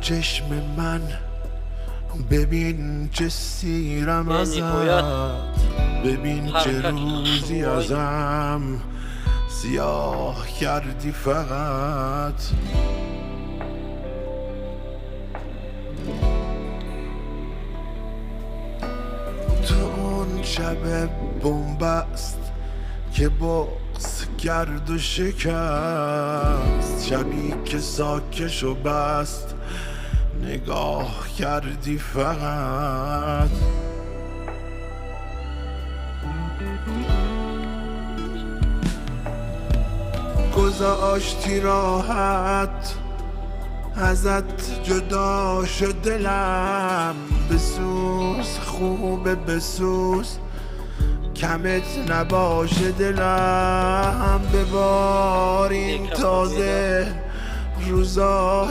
چشم من ببین چه سیرم ازت، ببین چه روزی ازم سیاه کردی فقط. تو اون شب بنبست که بغض کرد و شکست، شبی که ساکش و بست نگاه کردی فقط. گذاشتی راحت ازت جدا شد دلم، بسوز خوبه بسوز کمت نباشه دلم، ببارین تازه روزای